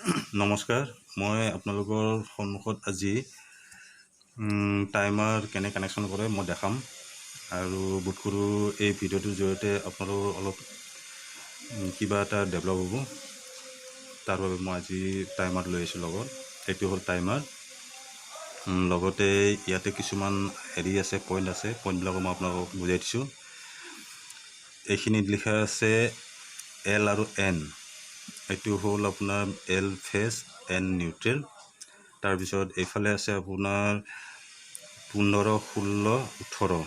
নমস্কাৰ, মই আপোনালোকৰ সন্মুখত আজি টাইমাৰ কেনে কানেকশ্যন কৰে মই দেখাম আৰু বোধ কৰোঁ এই ভিডিঅ'টোৰ জৰিয়তে আপোনালোকৰ অলপ কিবা এটা ডেভেলপ হ'ব। তাৰ বাবে মই আজি টাইমাৰ লৈ আহিছোঁ লগত। এইটো হ'ল টাইমাৰ। লগতে ইয়াতে কিছুমান হেৰি আছে, পইণ্টবিলাকো মই আপোনালোকক বুজাই দিছোঁ। এইখিনিত লিখা আছে এল আৰু এন। এইটো হ'ল আপোনাৰ এল ফেজ, এন নিউট্ৰেল। তাৰপিছত এইফালে আছে আপোনাৰ 15, 16, 18।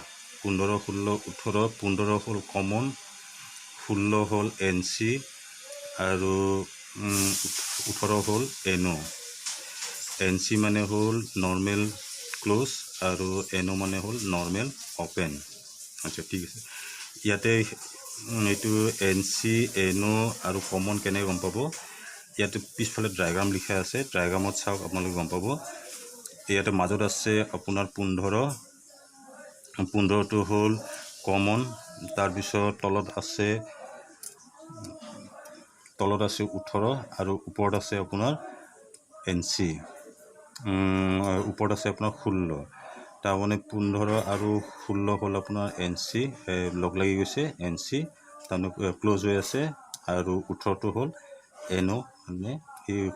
15, 16, 18, 15 হ'ল কমন, 16 হ'ল এন চি আৰু 18 হ'ল এনঅ'। এন চি মানে হ'ল নৰ্মেল ক্লোজ আৰু এনঅ' মানে হ'ল নৰ্মেল অ'পেন। আচ্ছা, ঠিক আছে। ইয়াতে এইটো এন চি, এনঅ' আৰু কমন কেনেকৈ গম পাব, ইয়াতে পিছফালে ডায়েগ্ৰাম লিখা আছে। ডায়েগ্ৰামত চাওক, আপোনালোকে গম পাব। ইয়াতে মাজত আছে আপোনাৰ 15টো হ'ল কমন। তাৰপিছত তলত আছে 18 আৰু ওপৰত আছে আপোনাৰ এন চি। ওপৰত আছে আপোনাৰ 16। তাৰমানে 15 আৰু 16 হ'ল আপোনাৰ এন চি, লগ লাগি গৈছে এন চি, তাৰমানে ক্ল'জ হৈ আছে। আৰু 18টো হ'ল এনঅ', মানে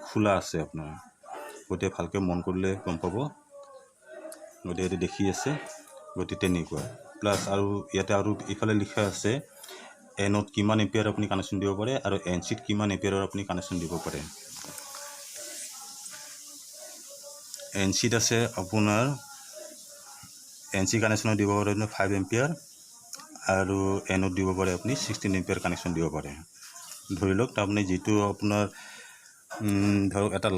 খোলা আছে আপোনাৰ। গতিকে ভালকৈ মন কৰিলে গম পাব। গতিকে এইটো দেখি আছে, গতিকে তেনেকুৱা। প্লাছ আৰু ইয়াতে আৰু ইফালে লিখা আছে এনঅ'ত কিমান এম্পিয়াৰ আপুনি কানেকশ্যন দিব পাৰে আৰু এন চিত কিমান এম্পিয়াৰৰ আপুনি কানেকশ্যন দিব পাৰে। এন চিত আছে আপোনাৰ এন চি কানেকশ্যনত দিব পাৰে 5 এম্পিয়াৰ আৰু এনঅ'ত দিব পাৰে আপুনি 16 এম্পিয়াৰ কানেকশ্যন দিব পাৰে। ধৰি লওক তাৰমানে যিটো আপোনাৰ ধৰক এটা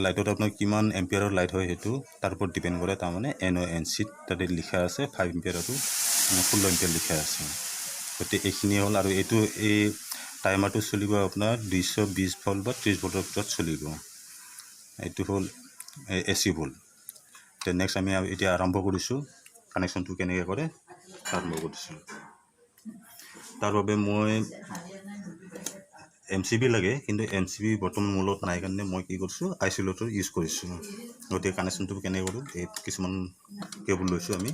লাইটত আপোনাৰ কিমান এম্পিয়াৰৰ লাইট হয় সেইটো তাৰ ওপৰত ডিপেণ্ড কৰে। তাৰমানে এন চিত তাতে লিখা আছে 5 এম্পিয়াৰ আৰু 16 এম্পিয়াৰ লিখা আছে। গতিকে এইখিনি হ'ল। আৰু এইটো এই টাইমাৰটো চলিব আপোনাৰ 220 ভল্ট বা 30 ভল্টৰ ভিতৰত চলিব। এইটো হ'ল AC ভল্ট। নেক্সট আমি এতিয়া আৰম্ভ কৰিছোঁ কানেকশ্যনটো কেনেকৈ কৰে আৰম্ভ কৰিছোঁ। তাৰ বাবে মই MCB লাগে, কিন্তু MCB বৰ্তমান মোৰ লগত নাই কাৰণে মই কি কৰিছোঁ, আইচলেটৰ ইউজ কৰিছোঁ। গতিকে কানেকশ্যনটো কেনেকৈ কৰোঁ, এই কিছুমান কেবল লৈছোঁ আমি।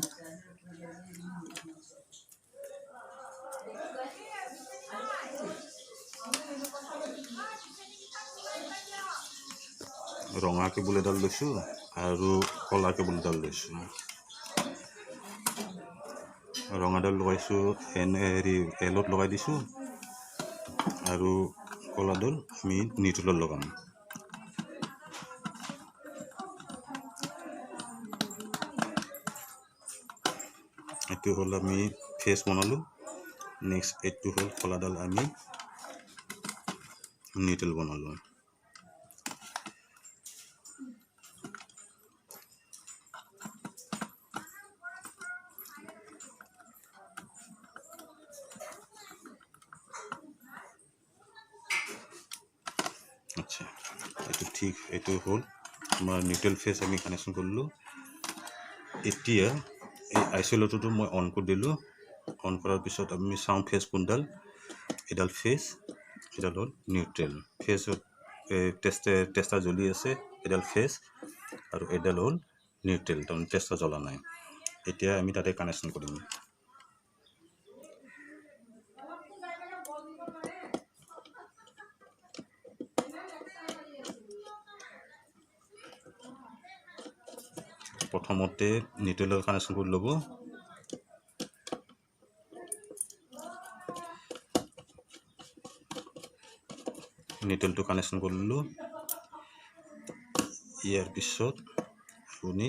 ৰঙা কেবুল এডাল লৈছোঁ আৰু কলা কেবুল এডাল লৈছোঁ। ৰঙাডাল লগাইছোঁ এলত লগাই দিছোঁ আৰু কলাডাল আমি নিউট্ৰেলত লগাম। এইটো হ'ল আমি ফেজ বনালোঁ। নেক্সট এইটো হ'ল কলাডাল আমি নিউট্ৰেল বনালোঁ। আচ্ছা, এইটো ঠিক, এইটো হ'ল আমাৰ নিউট্ৰেল ফেজ আমি কানেকশ্যন কৰিলোঁ। এতিয়া এই আইচলেটৰটো মই অন কৰি দিলোঁ। অন কৰাৰ পিছত আমি চাওঁ ফেজ কোনডাল। এডাল ফেজ, এডাল হ'ল নিউট্ৰেল। ফেজত টেষ্টাৰ জ্বলি আছে, এডাল ফেজ, আৰু এডাল হ'ল নিউট্ৰেল, তাৰমানে টেষ্টাৰ জ্বলা নাই। এতিয়া আমি তাতে কানেকশ্যন কৰিম। প্ৰথমতে নিউট্ৰেলৰ কানেকশ্যন কৰি ল'ব। নিউট্ৰেলটো কানেকশ্যন কৰিলোঁ। ইয়াৰ পিছত আপুনি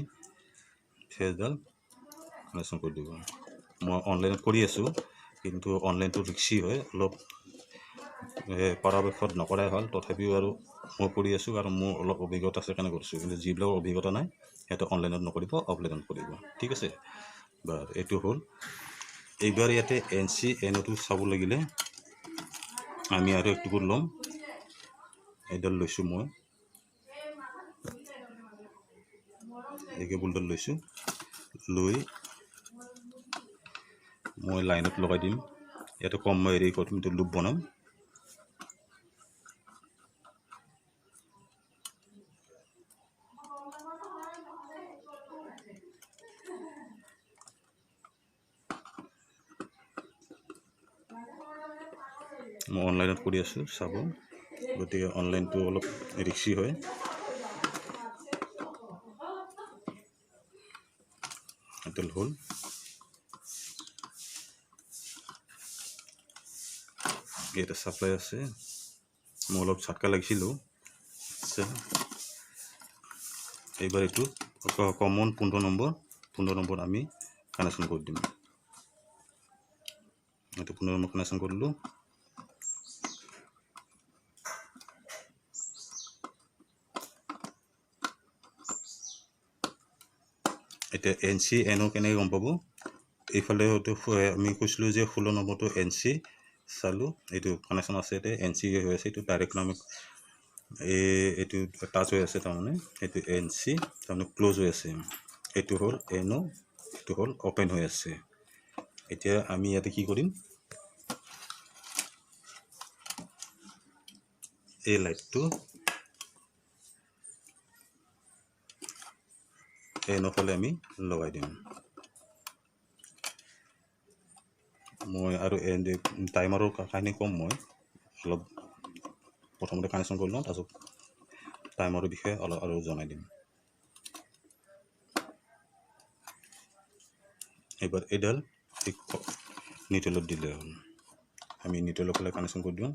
ফেজডাল কানেকশ্যন কৰি দিব। মই অনলাইনত কৰি আছোঁ, কিন্তু অনলাইনটো ৰিক্সি হয় অলপ, পৰাপক্ষত নকৰাই ভাল। তথাপিও আৰু মই কৰি আছোঁ, কাৰণ মোৰ অলপ অভিজ্ঞতা আছে কাৰণে কৰিছোঁ। কিন্তু যিবিলাকৰ অভিজ্ঞতা নাই সিহঁতে অনলাইনত নকৰিব, অফলাইনত কৰিব। ঠিক আছে বাৰু, এইটো হ'ল। এইবাৰ ইয়াতে এন চি এনঅ'টো চাব লাগিলে আমি আৰু একটু কৰি ল'ম। এইডাল লৈছোঁ মই, এই কেবুলডাল লৈছোঁ, লৈ মই লাইনত লগাই দিম। ইয়াতে কম মই হেৰি কৰিম, লুপ বনাম। মই অনলাইনত কৰি আছোঁ চাব গতিকে অনলাইনটো অলপ ৰিক্সি হয় এইটো হ'ল এটা সাপ্লাই আছে মই অলপ ঝাটকা লাগিছিলোঁ আচ্ছা এইবাৰ এইটো কমন 15 নম্বৰ আমি কানেকশ্যন কৰি দিম এইটো 15 নম্বৰ কানেকশ্যন কৰিলোঁ এতিয়া NC NO কেনেকৈ গম পাব এইফালে হয়তো আমি কৈছিলোঁ যে 16 নম্বৰটো NC চালোঁ এইটো কানেকশ্যন আছে এতিয়া NC হৈ আছে এইটো ডাইৰেক্ট আমি এইটো টাচ হৈ আছে তাৰমানে এইটো NC তাৰমানে ক্ল'জ হৈ আছে এইটো হ'ল NO এইটো হ'ল অ'পেন হৈ আছে এতিয়া আমি ইয়াতে কি কৰিম এই লাইটটো NO ফালে আমি লগাই দিম মই আৰু টাইমাৰৰ কাহিনী কম মই অলপ প্ৰথমতে কানেকশ্যন কৰি লওঁ তাৰপিছত টাইমাৰৰ বিষয়ে অলপ আৰু জনাই দিম এইবাৰ এইডাল নিউট্ৰেলত দিলে হ'ল আমি নিউট্ৰেলৰ ফালে কানেকশ্যন কৰি দিওঁ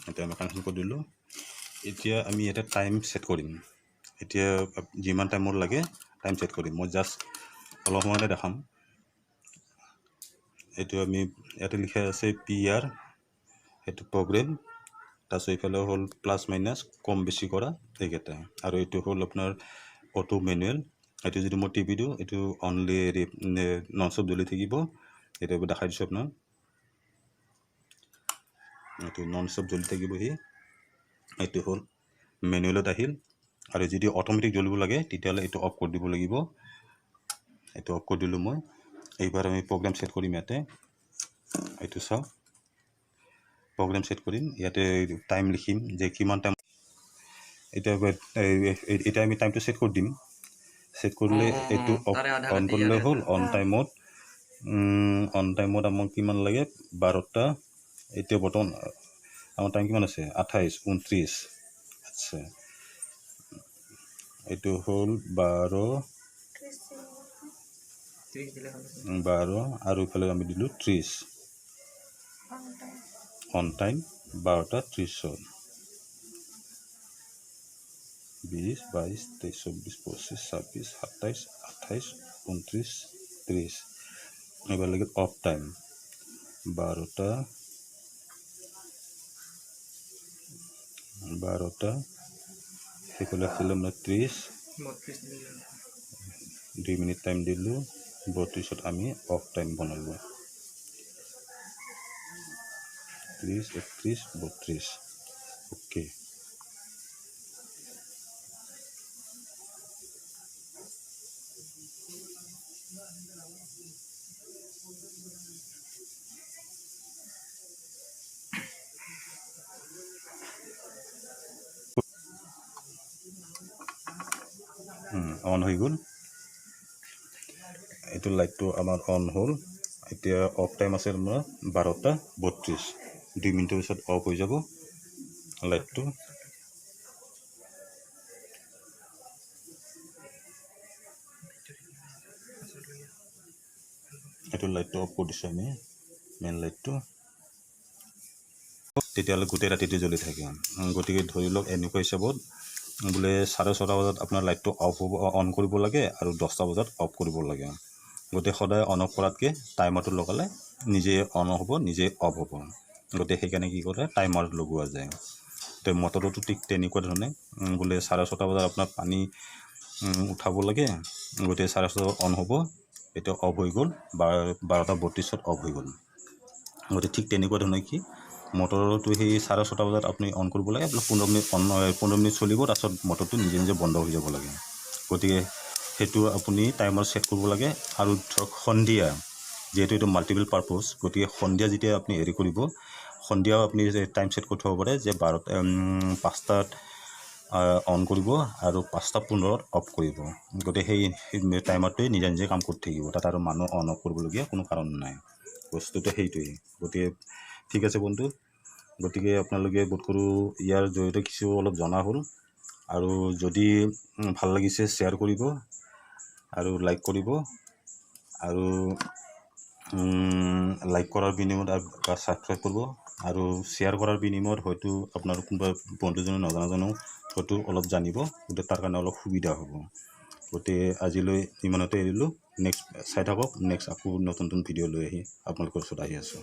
এতিয়া আমি কানেকশ্যন কৰি দিলোঁ এতিয়া আমি এটা টাইম ছেট কৰিম এতিয়া যিমান টাইমৰ লাগে টাইম ছেট কৰিম মই জাষ্ট অলপ সময়তে দেখাম এইটো আমি ইয়াতে লিখা আছে PR এইটো প্ৰগ্ৰেম তাৰপিছত এইফালে হ'ল প্লাছ মাইনাছ কম বেছি কৰা এইকেইটা আৰু এইটো হ'ল আপোনাৰ অটো মেনুৱেল এইটো যদি মই টিপি দিওঁ এইটো অনলি নন ষ্টপ জ্বলি থাকিব এইটো দেখাই দিছোঁ আপোনাৰ এইটো নন ষ্টপ জ্বলি থাকিবহি এইটো হ'ল মেনুৱেলত আহিল আৰু যদি অট'মেটিক জ্বলিব লাগে তেতিয়াহ'লে এইটো অফ কৰি দিব লাগিব এইটো অফ কৰি দিলোঁ মই এইবাৰ আমি প্ৰগ্ৰেম ছেট কৰিম ইয়াতে এইটো চাওক প্ৰগ্ৰেম ছেট কৰিম ইয়াতে টাইম লিখিম যে কিমান টাইম এতিয়া আমি টাইমটো ছেট কৰি দিম ছেট কৰিলে এইটো অন কৰিলে হ'ল অন টাইমত আমাক কিমান লাগে 12টা এতিয়া বৰ্তমান আমাৰ টাইম কিমান আছে 28 29 আচ্ছা এইটো হ'ল 12 আৰু ইফালে আমি দিলোঁ 30 অন টাইম 12টা 30 20 22 23 24 25 26 27 28 29 30 এবার লাগে অফ টাইম 12টা সেগুলো আসলে আমরা 30 2 মিনিট টাইম দিলোঁ 32 আমি অফ টাইম বনালোঁ 30 31 32 ওকে অন হৈ গ'ল এইটো লাইটটো আমাৰ অন হ'ল এতিয়া অফ টাইম আছে আমাৰ 12টা 32 2 মিনিটৰ পিছত অফ হৈ যাব লাইটটো এইটো লাইটটো অফ কৰি দিছোঁ আমি মেইন লাইটটো তেতিয়াহ'লে গোটেই ৰাতিটো জ্বলি থাকে গতিকে ধৰি লওক এনেকুৱা হিচাপত বোলে 6:30 বজাত আপোনাৰ লাইটটো অফ হ'ব অন কৰিব লাগে আৰু 10টা বজাত অফ কৰিব লাগে গতিকে সদায় অন অফ কৰাতকৈ টাইমাৰটো লগালে নিজে অন হ'ব নিজে অফ হ'ব গতিকে সেইকাৰণে কি কৰে টাইমাৰ লগোৱা যায় তো মটৰটো ঠিক তেনেকুৱা ধৰণে বোলে 6:30 বজাত আপোনাৰ পানী উঠাব লাগে গতিকে 6:30 অন হ'ব এতিয়া অফ হৈ গ'ল 12টা 32 অফ হৈ গ'ল গতিকে ঠিক তেনেকুৱা ধৰণে কি মটৰটো সেই 6:30 বজাত আপুনি অন কৰিব লাগে 15 মিনিট চলিব তাৰপিছত মটৰটো নিজে নিজে বন্ধ হৈ যাব লাগে গতিকে সেইটো আপুনি টাইমাৰ ছেট কৰিব লাগে আৰু ধৰক সন্ধিয়া যিহেতু এইটো মাল্টিপল পাৰপ'জ গতিকে সন্ধিয়া যেতিয়া আপুনি হেৰি কৰিব সন্ধিয়াও আপুনি টাইম ছেট কৰি থ'ব পাৰে যে 5টাত অন কৰিব আৰু 5:15 অফ কৰিব। গতিকে সেই টাইমতে নিজে নিজে কাম কৰি থাকিব, তাত আৰু মানুহ অন অফ কৰিবলগীয়া কোনো কাৰণ নাই। বস্তুটো সেইটোৱেই। গতিকে ঠিক আছে বন্ধু, গতিকে আপোনালোকে বোধ কৰোঁ ইয়াৰ জৰিয়তে কিছু অলপ জনা হ'ল। আৰু যদি ভাল লাগিছে শ্বেয়াৰ কৰিব আৰু লাইক কৰিব, আৰু লাইক কৰাৰ বিনিময়ত ছাবস্ক্ৰাইব কৰিব, আৰু শ্বেয়াৰ কৰাৰ বিনিময়ত হয়তো আপোনাৰ কোনোবা বন্ধুজনে নজনাজনেও হয়তো অলপ জানিব, গতিকে তাৰ কাৰণে অলপ সুবিধা হ'ব। গতিকে আজিলৈ ইমানতে এৰিলোঁ। নেক্সট চাই থাকক, নেক্সট আকৌ নতুন নতুন ভিডিঅ' লৈ আহি আপোনালোকৰ ওচৰত আহি আছোঁ।